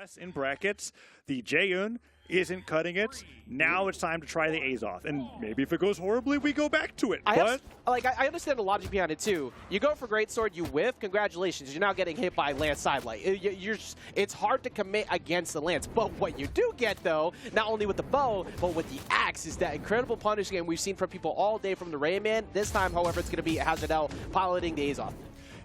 Wes in brackets. The Jaehyun isn't cutting it. Now it's time to try the Azoth. And maybe if it goes horribly, we go back to it. I understand the logic behind it too. You go for Greatsword, you whiff, congratulations. You're now getting hit by Lance Sidelight. It's hard to commit against the Lance. But what you do get though, not only with the bow, but with the axe, is that incredible punish game we've seen from people all day from the Rayman. This time, however, it's going to be HazardL piloting the Azoth.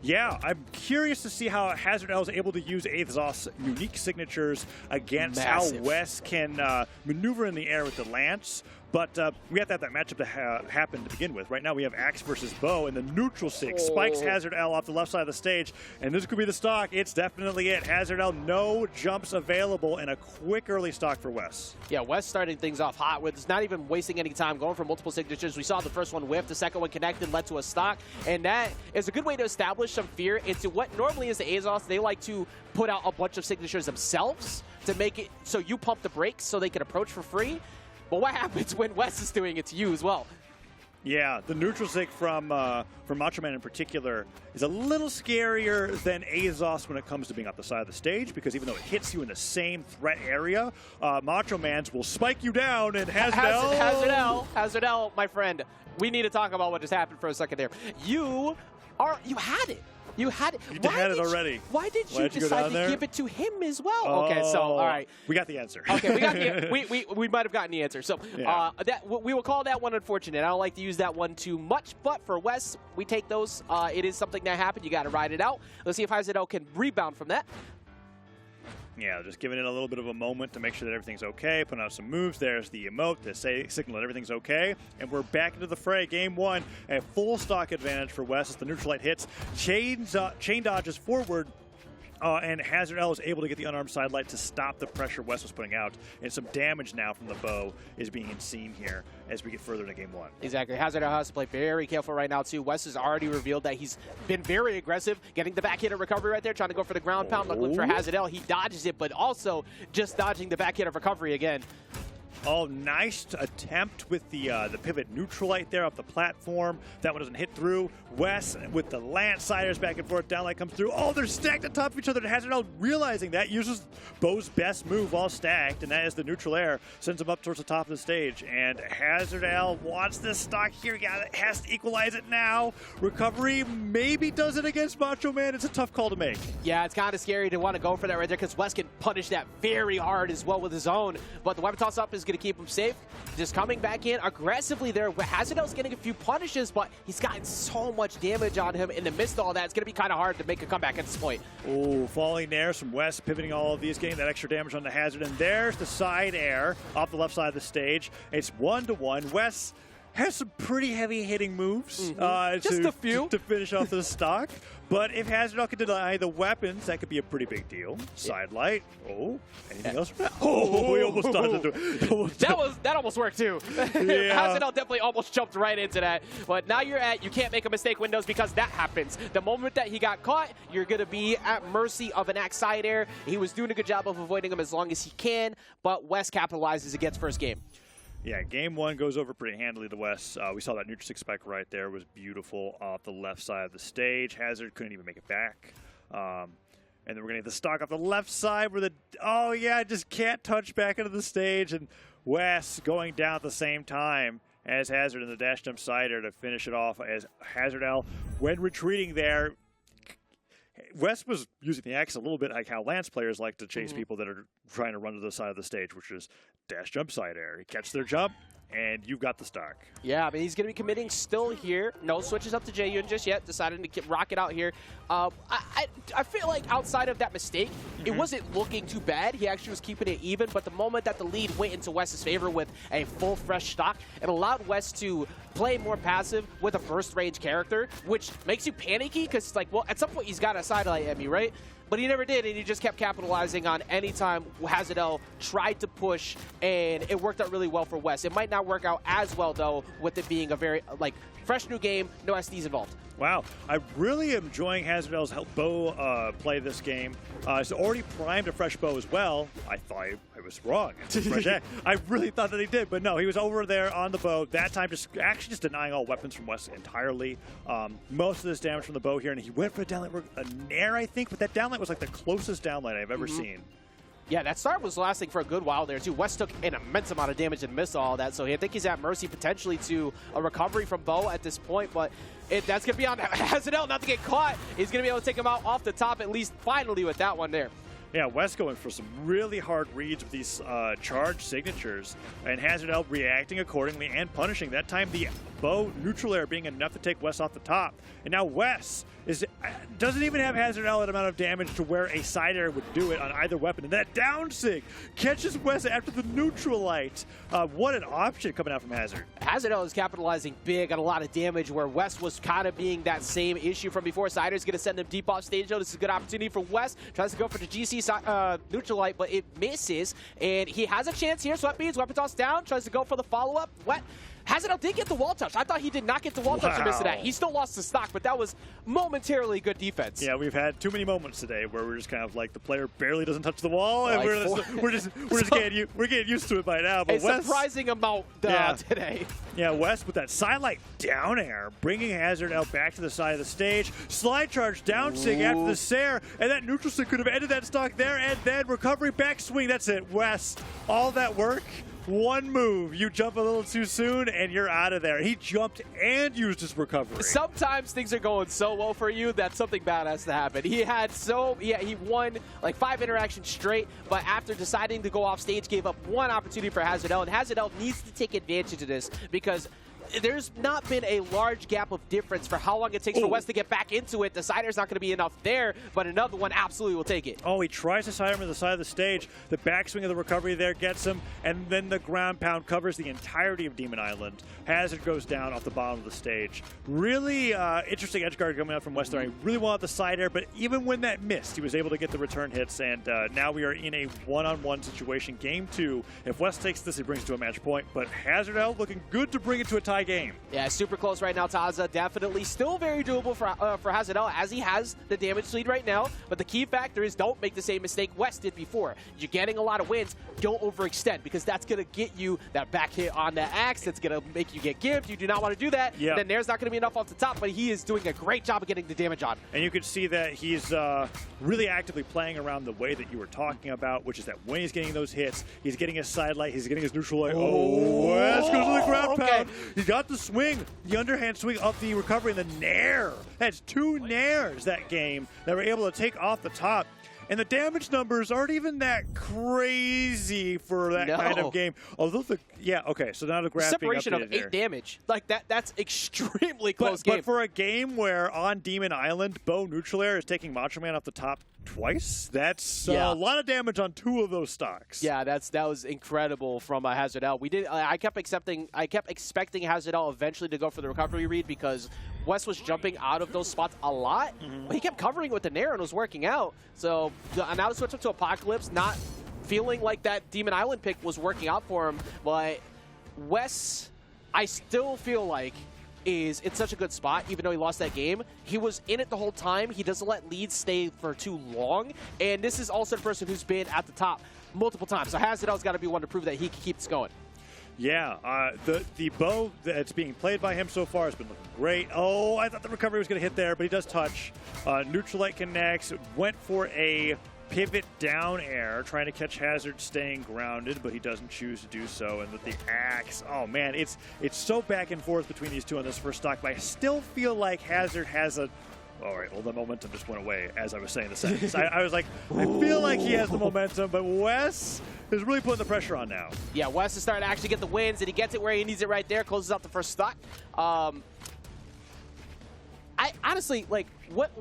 Yeah, I'm curious to see how HazardL is able to use Azoth's unique signatures against how Wes can maneuver in the air with the Lance. But we have to have that matchup to happen to begin with. Right now we have Axe versus Bow, and the neutral sig spikes HazardL off the left side of the stage. And this could be the stock. It's definitely it. HazardL, no jumps available, and a quick early stock for Wes. Yeah, Wes starting things off hot with not even wasting any time, going for multiple signatures. We saw the first one whiff, the second one connected, led to a stock. And that is a good way to establish some fear into what normally is the Azoth. They like to put out a bunch of signatures themselves to make it so you pump the brakes so they can approach for free. But what happens when Wes is doing it to you as well? Yeah, the neutral sig from Macho Man in particular is a little scarier than Azoth when it comes to being up the side of the stage, because even though it hits you in the same threat area, Macho Man's will spike you down, and HazardL, my friend, we need to talk about what just happened for a second there. You had it. You had it. You had it already. Why did you decide to give it to him as well? Okay, so all right, we got the answer. Okay, we might have gotten the answer. So yeah. We will call that one unfortunate. I don't like to use that one too much, but for Wes, we take those. It is something that happened. You got to ride it out. Let's see if HazardL can rebound from that. Yeah, just giving it a little bit of a moment to make sure that everything's okay, putting out some moves. There's the emote to signal that everything's okay. And we're back into the fray. Game one, a full stock advantage for Wes as the neutral light hits. Chain dodges forward. And HazardL is able to get the unarmed sidelight to stop the pressure Wes was putting out. And some damage now from the bow is being seen here as we get further into game one. Exactly. HazardL has to play very careful right now, too. Wes has already revealed that he's been very aggressive, getting the back hitter recovery right there, trying to go for the ground pound, looking for HazardL. He dodges it, but also just dodging the back hitter recovery again. Oh, nice attempt with the pivot neutral light there off the platform. That one doesn't hit through. Wes with the Lance Siders back and forth. Downlight comes through. Oh, they're stacked on top of each other. HazardL realizing that uses Bow's best move while stacked, and that is the neutral air. Sends him up towards the top of the stage. And HazardL wants this stock here. Has to equalize it now. Recovery maybe does it against Macho Man. It's a tough call to make. Yeah, it's kind of scary to want to go for that right there because Wes can punish that very hard as well with his own. But the weapon toss-up is going to keep him safe. Just coming back in aggressively there. HazardL's getting a few punishes, but he's gotten so much damage on him in the midst of all that. It's going to be kind of hard to make a comeback at this point. Oh, falling there from Wes, pivoting all of these, getting that extra damage on the Hazard. And there's the side air off the left side of the stage. It's 1-1. Wes has some pretty heavy hitting moves just a few to finish off the stock. But if HazardL can deny the weapons, that could be a pretty big deal. Sidelight. Oh, anything else? Oh, we almost dodged into it. That almost worked too. Yeah. HazardL definitely almost jumped right into that. But now you can't make a mistake windows because that happens. The moment that he got caught, you're going to be at mercy of an axe side air. He was doing a good job of avoiding him as long as he can, but Wes capitalizes against first game. Yeah, game one goes over pretty handily to Wes. We saw that neutral sig spike right there was beautiful off the left side of the stage. Hazard couldn't even make it back. And then we're going to get the stock off the left side where just can't touch back into the stage. And Wes going down at the same time as Hazard in the dash jump sider to finish it off as HazardL, when retreating there, Wes was using the axe a little bit like how Lance players like to chase people that are trying to run to the side of the stage, which is dash jump side air. He catches their jump, and you've got the stock. Yeah, I mean, he's going to be committing still here. No switches up to Jaehyun just yet. Decided to rock it out here. I feel like outside of that mistake, it wasn't looking too bad. He actually was keeping it even, but the moment that the lead went into Wes's favor with a full fresh stock, it allowed Wes to play more passive with a burst range character, which makes you panicky because it's like, well, at some point he's got a sidelight at me, right? But he never did, and he just kept capitalizing on any time HazardL tried to push, and it worked out really well for Wes. It might not work out as well, though, with it being a very, fresh new game, no SDs involved. Wow, I really am enjoying HazardL's bow play this game. He's already primed a fresh bow as well. I thought I was wrong. I really thought that he did, but no, he was over there on the bow. That time actually just denying all weapons from Wes entirely. Most of this damage from the bow here, and he went for a downlight, a nair, I think, but that downlight was like the closest downlight I've ever seen. Yeah, that start was lasting for a good while there, too. West took an immense amount of damage and missed all that, so I think he's at mercy potentially to a recovery from Bo at this point, but that's going to be on HazardL not to get caught. He's going to be able to take him out off the top, at least finally with that one there. Yeah, West going for some really hard reads with these charge signatures, and HazardL reacting accordingly and punishing. That time the Bo neutral air being enough to take West off the top. And now West doesn't even have HazardL an amount of damage to where a side air would do it on either weapon. And that down sig catches West after the neutral light. What an option coming out from Hazard. HazardL is capitalizing big on a lot of damage where West was kind of being that same issue from before. Sider's going to send him deep off stage, though. This is a good opportunity for West. Tries to go for the GC neutral light, but it misses. And he has a chance here. Sweat beads, weapon toss down. Tries to go for the follow-up. HazardL did get the wall touch. I thought he did not get the wall touch to miss that. He still lost the stock, but that was momentarily good defense. Yeah, we've had too many moments today where we're just kind of like the player barely doesn't touch the wall, and we're just getting used to it by now. But a surprising amount today. Yeah, West with that sidelight down air, bringing HazardL back to the side of the stage. Slide charge down sig after the Sair, and that neutral sig could have ended that stock there, and then recovery back swing. That's it, West. All that work. One move, you jump a little too soon, and you're out of there. He jumped and used his recovery. Sometimes things are going so well for you that something bad has to happen. He won like 5 interactions straight, but after deciding to go off stage, gave up one opportunity for HazardL, and HazardL needs to take advantage of this because there's not been a large gap of difference for how long it takes for West to get back into it. The sider's not going to be enough there, but another one absolutely will take it. Oh, he tries to side him to the side of the stage. The backswing of the recovery there gets him, and then the ground pound covers the entirety of Demon Island. Hazard goes down off the bottom of the stage. Really interesting edge guard coming out from West there. He really wanted the side air, but even when that missed, he was able to get the return hits, and now we are in a one-on-one situation. Game 2. If West takes this, he brings it to a match point, but HazardL looking good to bring it to a tie game. Yeah, super close right now, Taza. Definitely still very doable for HazardL as he has the damage lead right now. But the key factor is don't make the same mistake West did before. You're getting a lot of wins. Don't overextend because that's going to get you that back hit on the axe. That's going to make you get gimped. You do not want to do that. Yep. Then there's not going to be enough off the top, but he is doing a great job of getting the damage on. And you can see that he's really actively playing around the way that you were talking about, which is that when he's getting those hits, he's getting his side light, he's getting his neutral light. Oh, West goes to the ground pound. He got the swing, the underhand swing of the recovery, and the nair. That's 2 nairs that game that were able to take off the top. And the damage numbers aren't even that crazy for that kind of game. Although so now the graph separation of 8 damage. Like that's extremely close game. But for a game where on Demon Island, Bo neutral air is taking Macho Man off the top twice, that's a lot of damage on 2 of those stocks. Yeah, that was incredible from HazardL. I kept expecting HazardL eventually to go for the recovery read because West was jumping out of those spots a lot. But he kept covering with the nair and was working out. So now to switch up to Apocalypse, not feeling like that Demon Island pick was working out for him. But West, I still feel like, is in such a good spot, even though he lost that game. He was in it the whole time. He doesn't let leads stay for too long. And this is also the person who's been at the top multiple times. So HazardL's got to be one to prove that he keeps going. Yeah, the bow that's being played by him so far has been looking great. Oh, I thought the recovery was going to hit there, but he does touch. Neutral light connects, went for a pivot down air, trying to catch Hazard staying grounded, but he doesn't choose to do so. And with the axe, oh man, it's so back and forth between these two on this first stock, but I still feel like Hazard has a... All right, well, the momentum just went away as I was saying the sentence. I was like, I feel like he has the momentum, but Wes is really putting the pressure on now. Yeah, Wes is starting to actually get the wins, and he gets it where he needs it right there, closes out the first stock. I honestly, like, what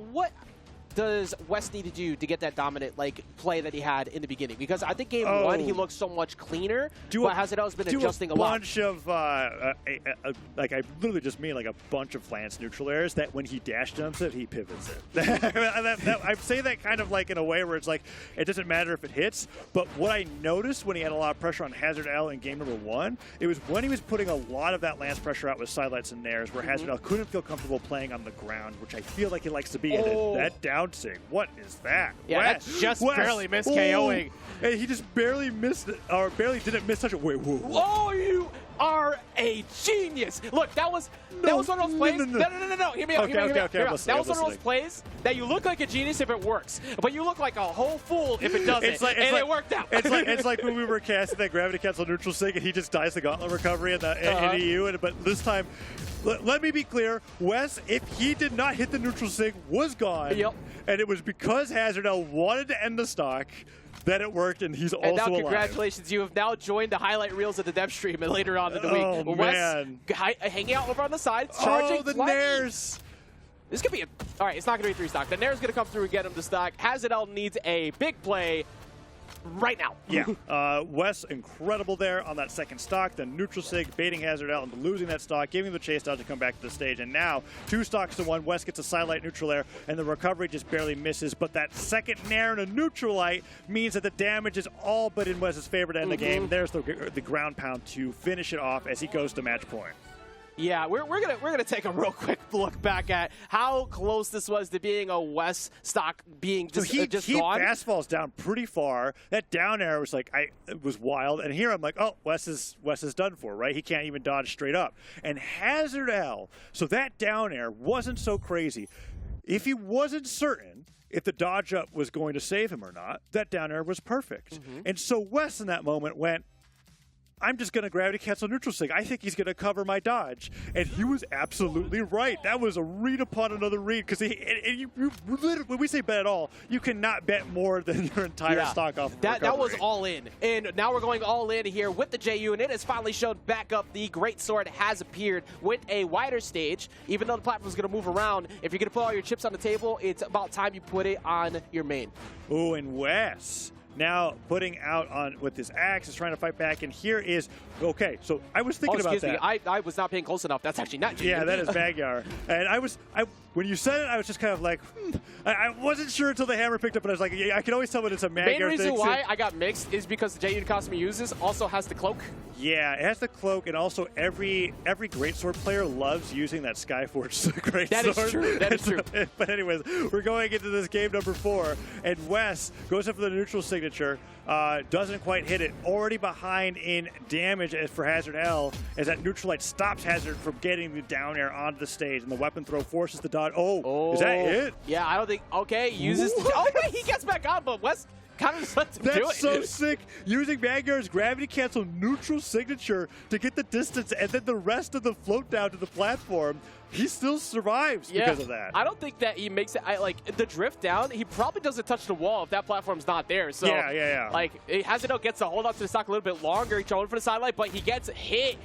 does Wes need to do to get that dominant play that he had in the beginning? Because I think game 1 he looked so much cleaner, but HazardL's been adjusting a lot. Bunch of like I literally just mean like a bunch of Lance neutral airs that when he dash jumps it, he pivots it. I say that kind of like in a way where it's like it doesn't matter if it hits, but what I noticed when he had a lot of pressure on HazardL in game number 1, it was when he was putting a lot of that Lance pressure out with sidelights and nairs, where HazardL couldn't feel comfortable playing on the ground, which I feel like he likes to be in it. That down sig. What is that? Yeah, that's just barely missed KOing. Hey, he just barely missed it, or barely didn't miss such a... Wait, whoa. Oh, are a genius. Look, that was one of those plays. No. Hear me out. Hear me out. That was one of those plays that you look like a genius if it works, but you look like a whole fool if it doesn't. It worked out. It's like when we were casting that gravity cancel neutral sig and he just dies the gauntlet recovery in EU. But this time, let me be clear, Wes, if he did not hit the neutral sig, was gone. Yep. And it was because HazardL wanted to end the stock that it worked, and he's also now, alive. congratulations, you have now joined the highlight reels of the dev stream and later on in the week. Oh, man. Hanging out over on the side, charging. Oh, the Nairs. This could be all right, it's not going to be 3 stock. The Nair's going to come through and get him to stock. HazardL needs a big play right now. Yeah. Wes, incredible there on that second stock. Then neutral sig, baiting HazardL into losing that stock, giving the chase dodge to come back to the stage. And now 2 stocks to 1. Wes gets a sidelight neutral air, and the recovery just barely misses. But that second Nair and a neutral light means that the damage is all but in Wes's favor to end the game. There's the ground pound to finish it off as he goes to match point. Yeah, we're gonna take a real quick look back at how close this was to being a Wes stock being just, he gone. fast falls down pretty far. That down air was like it was wild. And here I'm like, oh, Wes is done for, right? He can't even dodge straight up. And HazardL, so that down air wasn't so crazy. If he wasn't certain if the dodge up was going to save him or not, that down air was perfect. And so Wes in that moment went, I'm just going to gravity cancel neutral sig. I think he's going to cover my dodge. And he was absolutely right. That was a read upon another read. Because you literally, when we say bet at all, you cannot bet more than your entire stock off of that was all in. And now we're going all in here with the JU. And it has finally showed back up. The Great Sword has appeared with a wider stage. Even though the platform is going to move around, if you're going to put all your chips on the table, it's about time you put it on your main. Oh, and Wes now putting out on with his axe is trying to fight back, and here is okay. So I was thinking about that. I was not paying close enough. That's actually not Yeah, that is Magyar. And when you said it, I was just kind of like, I wasn't sure until the hammer picked up, but I was like, yeah, I can always tell when it's a Magyar thing. Main reason why I got mixed is because the JU costume he uses also has the cloak. Yeah, it has the cloak, and also every greatsword player loves using that Skyforge greatsword. That is true. That is true. But anyways, we're going into this game number 4, and Wes goes up for the neutral signature, doesn't quite hit it. Already behind in damage as for HazardL, as that neutral light stops Hazard from getting the down air onto the stage, and the weapon throw forces the dodge. Oh, is that it? Yeah, I don't think. Okay, uses. Oh wait, he gets back on, but Wes kind of just lets him do it. That's so sick. Using Magyar's gravity cancel neutral signature to get the distance, and then the rest of the float down to the platform. He still survives because of that. I don't think that he makes it. Like the drift down, he probably doesn't touch the wall if that platform's not there. So yeah. Like HazardL gets to hold on to the stock a little bit longer, going for the sidelight, but he gets hit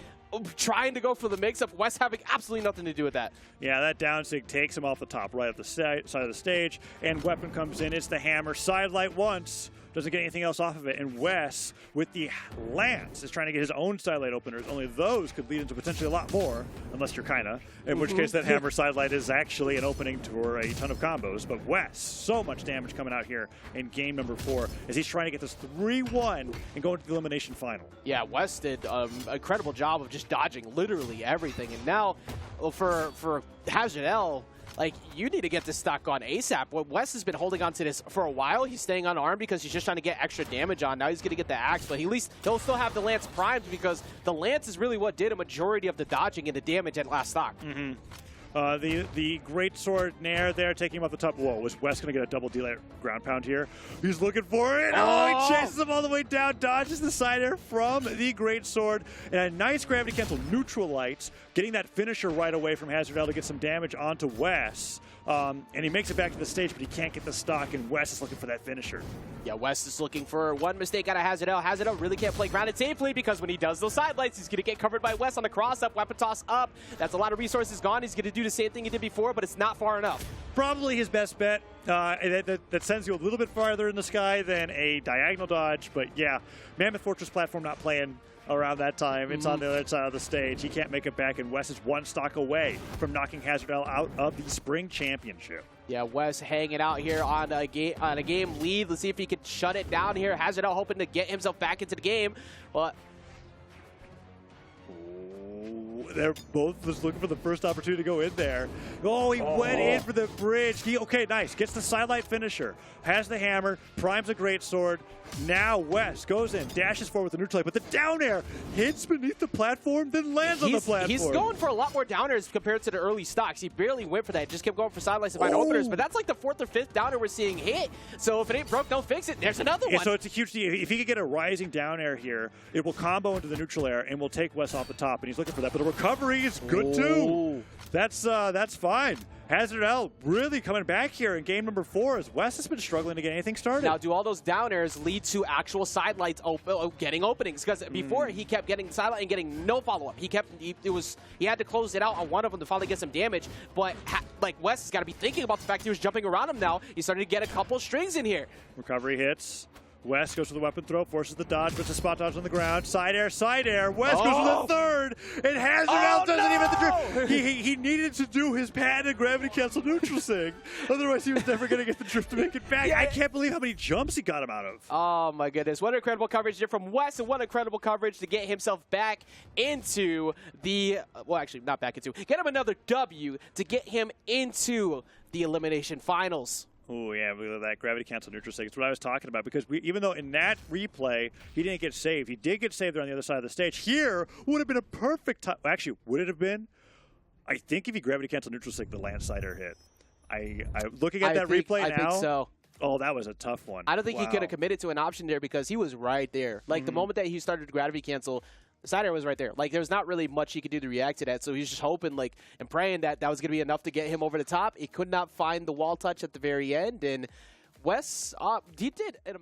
trying to go for the mix-up. Wes having absolutely nothing to do with that. Yeah, that down sig takes him off the top right of the side of the stage, and weapon comes in. It's the hammer. Sidelight once. Doesn't get anything else off of it. And Wes, with the lance, is trying to get his own sidelight openers. Only those could lead into potentially a lot more, unless you're kinda. In which case, that hammer sidelight is actually an opening for a ton of combos. But Wes, so much damage coming out here in game number 4 as he's trying to get this 3-1 and go into the elimination final. Yeah, Wes did an incredible job of just dodging literally everything. And now, for HazardL, like, you need to get this stock on ASAP. Wes has been holding on to this for a while. He's staying unarmed because he's just trying to get extra damage on. Now he's going to get the axe, but at least he'll still have the lance primed because the lance is really what did a majority of the dodging and the damage at last stock. The great sword Nair there taking him off the top. Whoa, was Wes going to get a double D ground pound here? He's looking for it. Oh, he chases him all the way down, dodges the side air from the great sword, and a nice gravity cancel neutral light, getting that finisher right away from HazardL to get some damage onto Wes. And he makes it back to the stage, but he can't get the stock, and Wes is looking for that finisher. Yeah, Wes is looking for one mistake out of HazardL. HazardL really can't play grounded safely because when he does those sidelights, he's going to get covered by Wes on the cross-up, weapon toss up. That's a lot of resources gone. He's going to do the same thing he did before, but it's not far enough. Probably his best bet. That sends you a little bit farther in the sky than a diagonal dodge, but yeah, Mammoth Fortress platform not playing around that time. It's on the other side of the stage. He can't make it back, and Wes is one stock away from knocking HazardL out of the Spring Championship. Yeah, Wes hanging out here on a game lead. Let's see if he can shut it down here. HazardL hoping to get himself back into the game. But they're both just looking for the first opportunity to go in there. Oh, he went in for the bridge. Okay, nice. Gets the sidelight finisher. Has the hammer. Primes a great sword. Now West goes in, dashes forward with the neutral, but the down air hits beneath the platform, then lands on the platform. He's going for a lot more downers compared to the early stocks. He barely went for that. Just kept going for sidelights to find openers, but that's like the 4th or 5th downer we're seeing hit. So if it ain't broke, don't fix it. There's another one. So it's a huge deal. If he could get a rising down air here, it will combo into the neutral air and will take West off the top, and he's looking for that. But the recovery is good too. That's fine. HazardL really coming back here in game number 4 as West has been struggling to get anything started. Now, do all those downers lead to actual sidelights getting openings? Because before he kept getting sidelight and getting no follow-up. He had to close it out on one of them to finally get some damage. But like West has got to be thinking about the fact he was jumping around him now. He's starting to get a couple strings in here. Recovery hits. West goes for the weapon throw, forces the dodge, puts a spot dodge on the ground. Side air, side air. West goes for the third, and HazardL doesn't even have the drift. He needed to do his patented gravity cancel neutral sig. Otherwise, he was never going to get the drift to make it back. I can't believe how many jumps he got him out of. Oh, my goodness. What incredible coverage there from West, and what incredible coverage to get himself back into the, well, actually, not back into, get him another W to get him into the Elimination Finals. Oh, yeah, look at that gravity cancel neutral sig. It's what I was talking about, because even though in that replay he didn't get saved, he did get saved there on the other side of the stage. Here would have been a perfect time. Actually, would it have been? I think if he gravity cancel neutral sig, the landsider hit. Looking at that replay now. I think so. Oh, that was a tough one. I don't think he could have committed to an option there because he was right there. Like, the moment that he started to gravity cancel, the side air was right there. Like, there was not really much he could do to react to that, so he was just hoping, like, and praying that that was going to be enough to get him over the top. He could not find the wall touch at the very end, and Wes, he did an